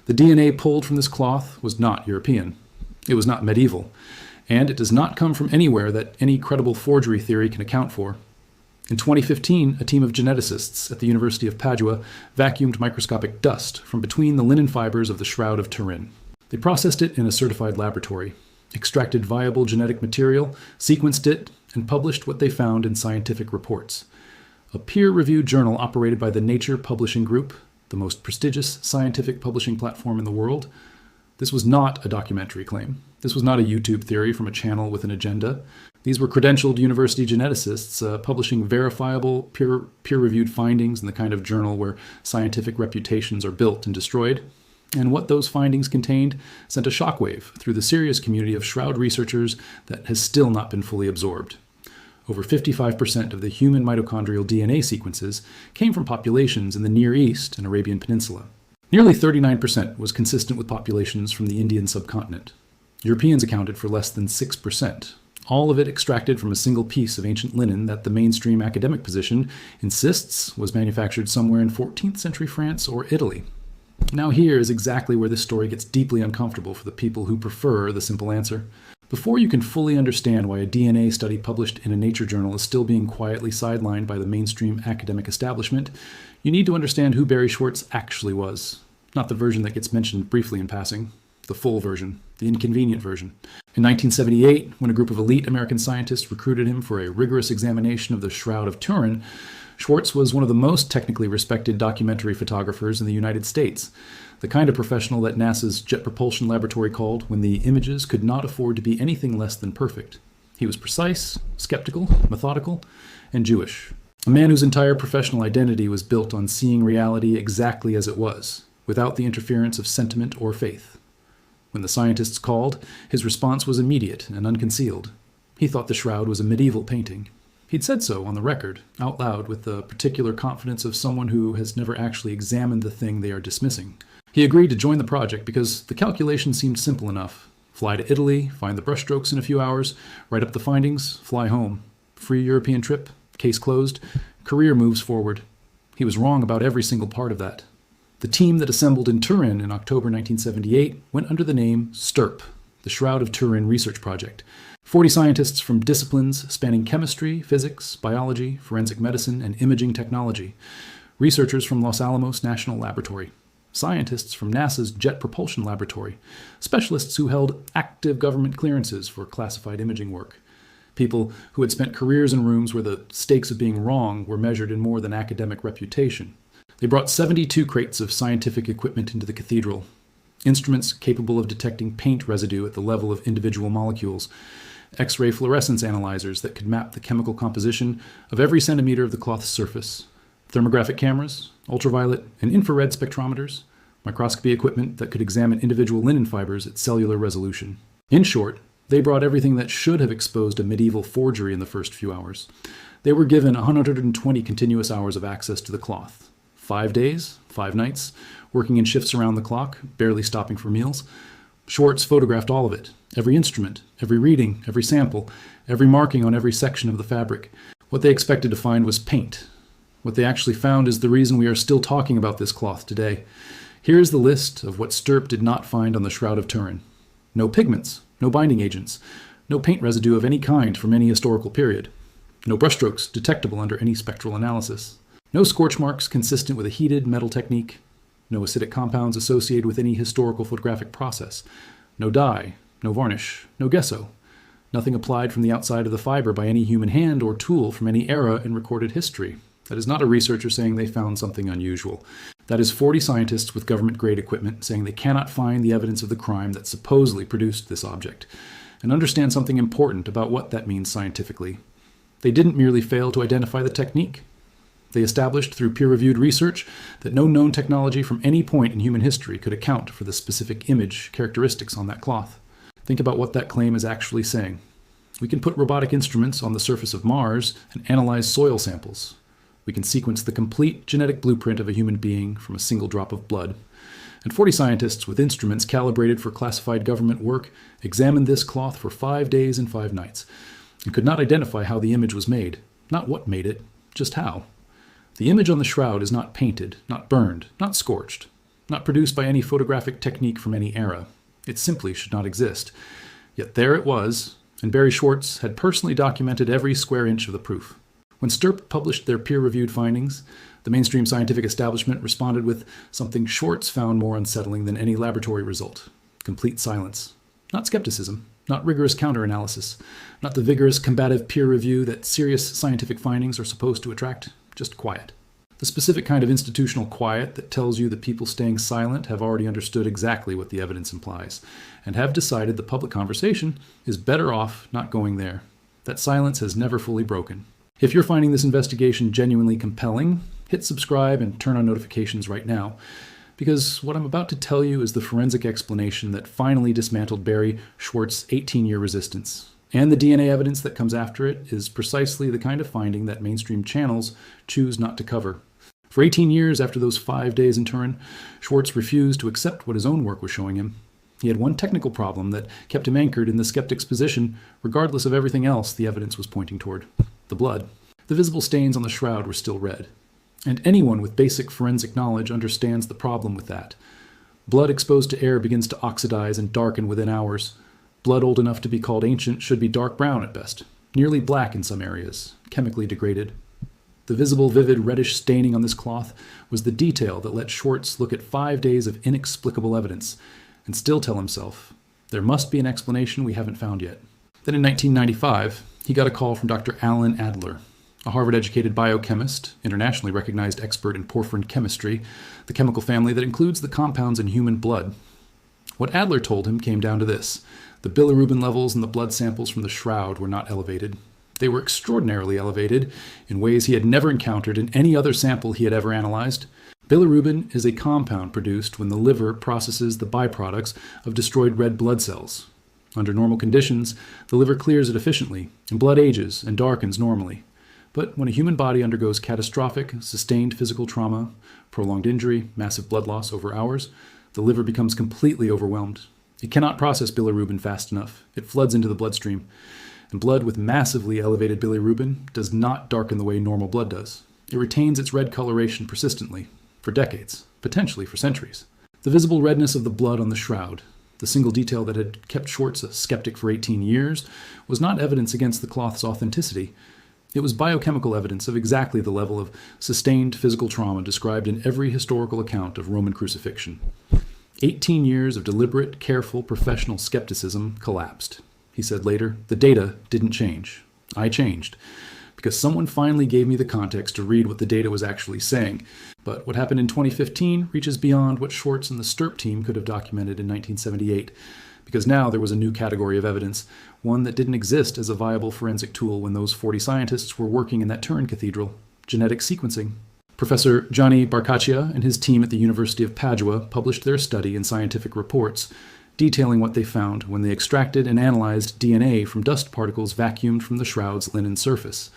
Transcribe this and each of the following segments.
The DNA pulled from this cloth was not European. It was not medieval. And it does not come from anywhere that any credible forgery theory can account for. In 2015, a team of geneticists at the University of Padua vacuumed microscopic dust from between the linen fibers of the Shroud of Turin. They processed it in a certified laboratory, extracted viable genetic material, sequenced it, and published what they found in scientific reports. A peer-reviewed journal operated by the Nature Publishing Group, the most prestigious scientific publishing platform in the world. This was not a documentary claim. This was not a YouTube theory from a channel with an agenda. These were credentialed university geneticists publishing verifiable, peer-reviewed findings in the kind of journal where scientific reputations are built and destroyed. And what those findings contained sent a shockwave through the serious community of Shroud researchers that has still not been fully absorbed. Over 55% of the human mitochondrial DNA sequences came from populations in the Near East and Arabian Peninsula. Nearly 39% was consistent with populations from the Indian subcontinent. Europeans accounted for less than 6%, all of it extracted from a single piece of ancient linen that the mainstream academic position insists was manufactured somewhere in 14th century France or Italy. Now here is exactly where this story gets deeply uncomfortable for the people who prefer the simple answer. Before you can fully understand why a DNA study published in a Nature journal is still being quietly sidelined by the mainstream academic establishment, you need to understand who Barrie Schwortz actually was. Not the version that gets mentioned briefly in passing, the full version, the inconvenient version. In 1978, when a group of elite American scientists recruited him for a rigorous examination of the Shroud of Turin, Schwortz was one of the most technically respected documentary photographers in the United States, the kind of professional that NASA's Jet Propulsion Laboratory called when the images could not afford to be anything less than perfect. He was precise, skeptical, methodical, and Jewish. A man whose entire professional identity was built on seeing reality exactly as it was, without the interference of sentiment or faith. When the scientists called, his response was immediate and unconcealed. He thought the Shroud was a medieval painting. He'd said so on the record, out loud, with the particular confidence of someone who has never actually examined the thing they are dismissing. He agreed to join the project because the calculation seemed simple enough. Fly to Italy, find the brushstrokes in a few hours, write up the findings, fly home. Free European trip, case closed, career moves forward. He was wrong about every single part of that. The team that assembled in Turin in October 1978 went under the name STURP, the Shroud of Turin Research Project. 40 scientists from disciplines spanning chemistry, physics, biology, forensic medicine, and imaging technology. Researchers from Los Alamos National Laboratory. Scientists from NASA's Jet Propulsion Laboratory. Specialists who held active government clearances for classified imaging work. People who had spent careers in rooms where the stakes of being wrong were measured in more than academic reputation. They brought 72 crates of scientific equipment into the cathedral. Instruments capable of detecting paint residue at the level of individual molecules. X-ray fluorescence analyzers that could map the chemical composition of every centimeter of the cloth's surface. Thermographic cameras, ultraviolet and infrared spectrometers. Microscopy equipment that could examine individual linen fibers at cellular resolution. In short, they brought everything that should have exposed a medieval forgery in the first few hours. They were given 120 continuous hours of access to the cloth. 5 days, 5 nights, working in shifts around the clock, barely stopping for meals. Schwortz photographed all of it, every instrument, every reading, every sample, every marking on every section of the fabric. What they expected to find was paint. What they actually found is the reason we are still talking about this cloth today. Here is the list of what STURP did not find on the Shroud of Turin. No pigments, no binding agents, no paint residue of any kind from any historical period. No brushstrokes detectable under any spectral analysis. No scorch marks consistent with a heated metal technique. No acidic compounds associated with any historical photographic process. No dye, no varnish, no gesso. Nothing applied from the outside of the fiber by any human hand or tool from any era in recorded history. That is not a researcher saying they found something unusual. That is 40 scientists with government-grade equipment saying they cannot find the evidence of the crime that supposedly produced this object, and understand something important about what that means scientifically. They didn't merely fail to identify the technique. They established through peer-reviewed research that no known technology from any point in human history could account for the specific image characteristics on that cloth. Think about what that claim is actually saying. We can put robotic instruments on the surface of Mars and analyze soil samples. We can sequence the complete genetic blueprint of a human being from a single drop of blood. And 40 scientists with instruments calibrated for classified government work examined this cloth for 5 days and 5 nights and could not identify how the image was made. Not what made it, just how. The image on the shroud is not painted, not burned, not scorched. not produced by any photographic technique from any era. It simply should not exist. Yet there it was, and Barrie Schwortz had personally documented every square inch of the proof. When STURP published their peer-reviewed findings, the mainstream scientific establishment responded with something Schwortz found more unsettling than any laboratory result: complete silence. Not skepticism, not rigorous counter-analysis, not the vigorous combative peer review that serious scientific findings are supposed to attract, just quiet. The specific kind of institutional quiet that tells you that people staying silent have already understood exactly what the evidence implies, and have decided the public conversation is better off not going there. That silence has never fully broken. If you're finding this investigation genuinely compelling, hit subscribe and turn on notifications right now, because what I'm about to tell you is the forensic explanation that finally dismantled Barrie Schwortz's 18-year resistance. And the DNA evidence that comes after it is precisely the kind of finding that mainstream channels choose not to cover. For 18 years after those 5 days in Turin, Schwortz refused to accept what his own work was showing him. He had one technical problem that kept him anchored in the skeptic's position, regardless of everything else the evidence was pointing toward: the blood. The visible stains on the shroud were still red. And anyone with basic forensic knowledge understands the problem with that. Blood exposed to air begins to oxidize and darken within hours. Blood old enough to be called ancient should be dark brown at best, nearly black in some areas, chemically degraded. The visible, vivid, reddish staining on this cloth was the detail that let Schwortz look at 5 days of inexplicable evidence and still tell himself, there must be an explanation we haven't found yet. Then in 1995, he got a call from Dr. Alan Adler, a Harvard-educated biochemist, internationally recognized expert in porphyrin chemistry, the chemical family that includes the compounds in human blood. What Adler told him came down to this: the bilirubin levels in the blood samples from the shroud were not elevated. They were extraordinarily elevated in ways he had never encountered in any other sample he had ever analyzed. Bilirubin is a compound produced when the liver processes the byproducts of destroyed red blood cells. Under normal conditions, the liver clears it efficiently, and blood ages and darkens normally. But when a human body undergoes catastrophic, sustained physical trauma, prolonged injury, massive blood loss over hours, the liver becomes completely overwhelmed. It cannot process bilirubin fast enough. It floods into the bloodstream. And blood with massively elevated bilirubin does not darken the way normal blood does. It retains its red coloration persistently, for decades, potentially for centuries. The visible redness of the blood on the shroud, the single detail that had kept Schwortz a skeptic for 18 years, was not evidence against the cloth's authenticity. It was biochemical evidence of exactly the level of sustained physical trauma described in every historical account of Roman crucifixion. 18 years of deliberate, careful, professional skepticism collapsed. He said later, the data didn't change. I changed, because someone finally gave me the context to read what the data was actually saying. But what happened in 2015 reaches beyond what Schwortz and the STURP team could have documented in 1978, because now there was a new category of evidence, one that didn't exist as a viable forensic tool when those 40 scientists were working in that Turin cathedral: genetic sequencing. Professor Gianni Barcaccia and his team at the University of Padua published their study in scientific reports, detailing what they found when they extracted and analyzed DNA from dust particles vacuumed from the shroud's linen surface.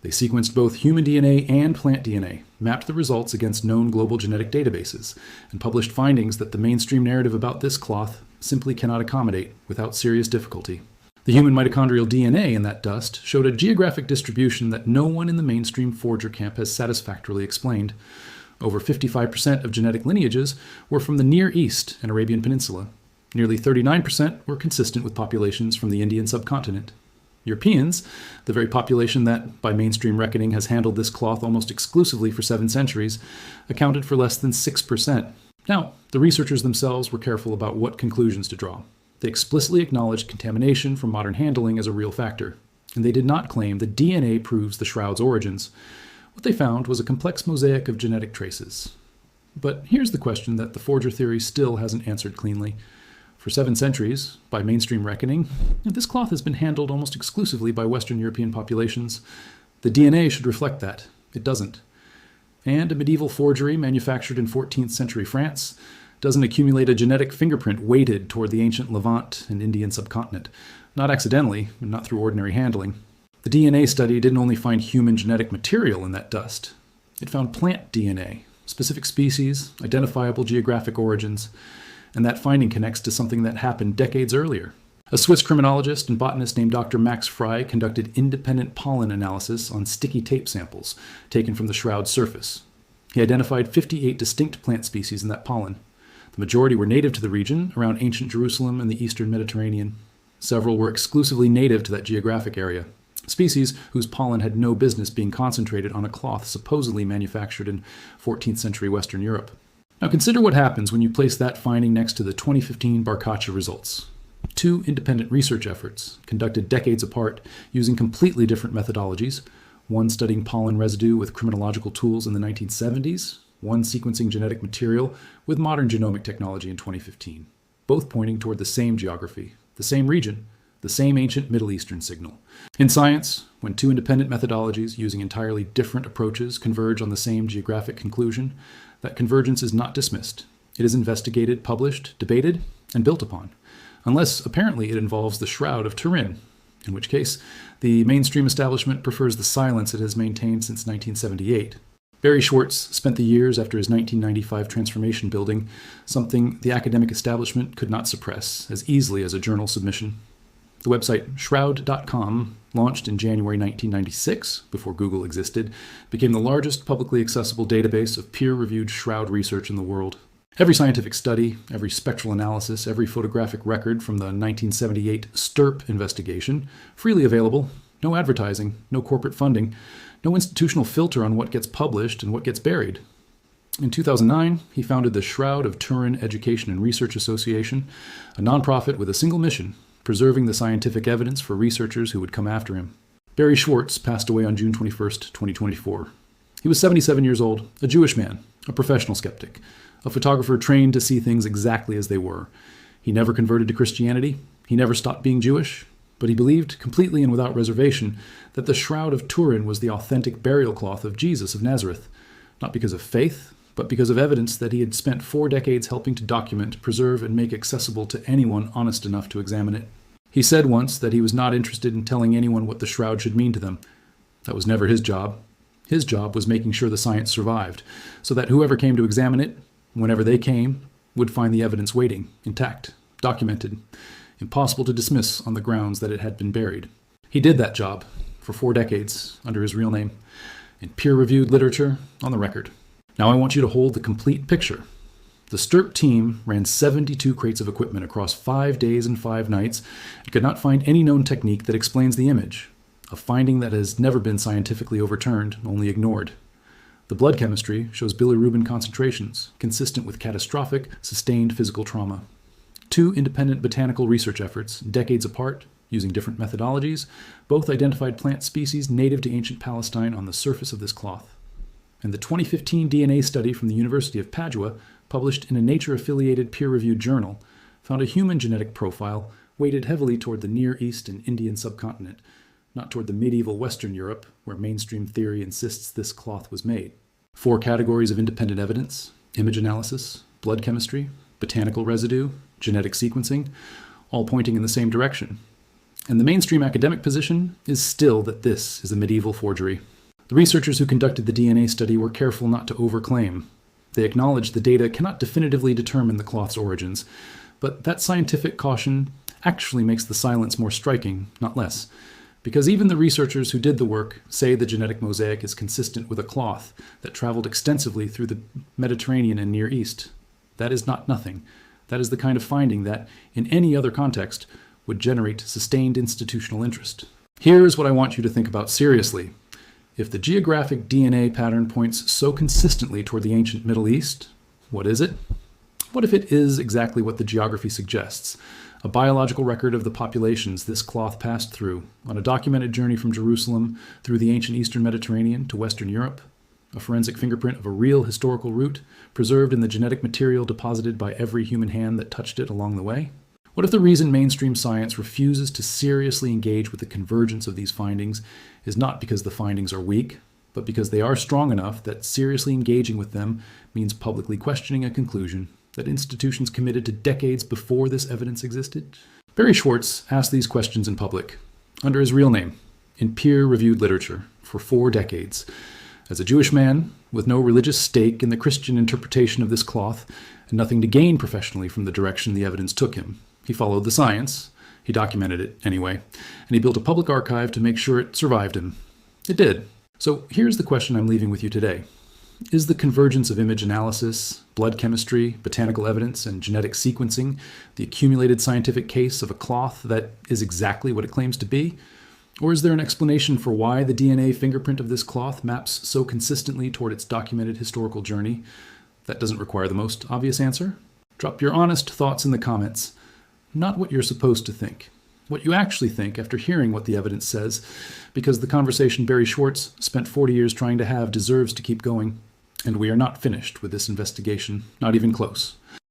They sequenced both human DNA and plant DNA, mapped the results against known global genetic databases, and published findings that the mainstream narrative about this cloth simply cannot accommodate without serious difficulty. The human mitochondrial DNA in that dust showed a geographic distribution that no one in the mainstream forger camp has satisfactorily explained. Over 55% of genetic lineages were from the Near East and Arabian Peninsula. Nearly 39% were consistent with populations from the Indian subcontinent. Europeans, the very population that, by mainstream reckoning, has handled this cloth almost exclusively for 7 centuries, accounted for less than 6%. Now, the researchers themselves were careful about what conclusions to draw. They explicitly acknowledged contamination from modern handling as a real factor, and they did not claim that DNA proves the shroud's origins. What they found was a complex mosaic of genetic traces. But here's the question that the forger theory still hasn't answered cleanly. For 7 centuries, by mainstream reckoning, this cloth has been handled almost exclusively by Western European populations. The DNA should reflect that. It doesn't. And a medieval forgery manufactured in 14th century France doesn't accumulate a genetic fingerprint weighted toward the ancient Levant and Indian subcontinent, not accidentally and not through ordinary handling. The DNA study didn't only find human genetic material in that dust. It found plant DNA, specific species, identifiable geographic origins, and that finding connects to something that happened decades earlier. A Swiss criminologist and botanist named Dr. Max Frey conducted independent pollen analysis on sticky tape samples taken from the shroud's surface. He identified 58 distinct plant species in that pollen. The majority were native to the region around ancient Jerusalem and the eastern Mediterranean. Several were exclusively native to that geographic area, species whose pollen had no business being concentrated on a cloth supposedly manufactured in 14th century Western Europe. Now consider what happens when you place that finding next to the 2015 Barkatcha results. Two independent research efforts, conducted decades apart using completely different methodologies, one studying pollen residue with criminological tools in the 1970s, one sequencing genetic material with modern genomic technology in 2015, both pointing toward the same geography, the same region, the same ancient Middle Eastern signal. In science, when two independent methodologies using entirely different approaches converge on the same geographic conclusion, that convergence is not dismissed. It is investigated, published, debated, and built upon, unless apparently it involves the Shroud of Turin, in which case the mainstream establishment prefers the silence it has maintained since 1978. Barrie Schwortz spent the years after his 1995 transformation building something the academic establishment could not suppress as easily as a journal submission. The website shroud.com, launched in January 1996, before Google existed, became the largest publicly accessible database of peer-reviewed shroud research in the world. Every scientific study, every spectral analysis, every photographic record from the 1978 STURP investigation, freely available, no advertising, no corporate funding, no institutional filter on what gets published and what gets buried. In 2009, he founded the Shroud of Turin Education and Research Association, a nonprofit with a single mission: preserving the scientific evidence for researchers who would come after him. Barrie Schwortz passed away on June 21, 2024. He was 77 years old, a Jewish man, a professional skeptic, a photographer trained to see things exactly as they were. He never converted to Christianity. He never stopped being Jewish. But he believed, completely and without reservation, that the Shroud of Turin was the authentic burial cloth of Jesus of Nazareth, not because of faith, but because of evidence that he had spent 4 decades helping to document, preserve, and make accessible to anyone honest enough to examine it. He said once that he was not interested in telling anyone what the shroud should mean to them. That was never his job. His job was making sure the science survived, so that whoever came to examine it, whenever they came, would find the evidence waiting, intact, documented, impossible to dismiss on the grounds that it had been buried. He did that job for 4 decades under his real name, in peer-reviewed literature, on the record. Now I want you to hold the complete picture. The STURP team ran 72 crates of equipment across 5 days and 5 nights and could not find any known technique that explains the image, a finding that has never been scientifically overturned, only ignored. The blood chemistry shows bilirubin concentrations consistent with catastrophic, sustained physical trauma. 2 independent botanical research efforts, decades apart, using different methodologies, both identified plant species native to ancient Palestine on the surface of this cloth. And the 2015 DNA study from the University of Padua, published in a Nature-affiliated peer-reviewed journal, found a human genetic profile weighted heavily toward the Near East and Indian subcontinent, not toward the medieval Western Europe, where mainstream theory insists this cloth was made. 4 categories of independent evidence: image analysis, blood chemistry, botanical residue, genetic sequencing, all pointing in the same direction. And the mainstream academic position is still that this is a medieval forgery. The researchers who conducted the DNA study were careful not to overclaim. They acknowledged the data cannot definitively determine the cloth's origins, but that scientific caution actually makes the silence more striking, not less, because even the researchers who did the work say the genetic mosaic is consistent with a cloth that traveled extensively through the Mediterranean and Near East. That is not nothing. That is the kind of finding that, in any other context, would generate sustained institutional interest. Here's what I want you to think about seriously. If the geographic DNA pattern points so consistently toward the ancient Middle East, what is it? What if it is exactly what the geography suggests? A biological record of the populations this cloth passed through on a documented journey from Jerusalem through the ancient Eastern Mediterranean to Western Europe? A forensic fingerprint of a real historical route preserved in the genetic material deposited by every human hand that touched it along the way? What if the reason mainstream science refuses to seriously engage with the convergence of these findings is not because the findings are weak, but because they are strong enough that seriously engaging with them means publicly questioning a conclusion that institutions committed to decades before this evidence existed? Barrie Schwortz asked these questions in public, under his real name, in peer-reviewed literature, for 4 decades. As a Jewish man, with no religious stake in the Christian interpretation of this cloth, and nothing to gain professionally from the direction the evidence took him, he followed the science, he documented it anyway, and he built a public archive to make sure it survived him. It did. So here's the question I'm leaving with you today. Is the convergence of image analysis, blood chemistry, botanical evidence, and genetic sequencing the accumulated scientific case of a cloth that is exactly what it claims to be? Or is there an explanation for why the DNA fingerprint of this cloth maps so consistently toward its documented historical journey? That doesn't require the most obvious answer. Drop your honest thoughts in the comments. Not what you're supposed to think. What you actually think after hearing what the evidence says, because the conversation Barrie Schwortz spent 40 years trying to have deserves to keep going. And we are not finished with this investigation, not even close.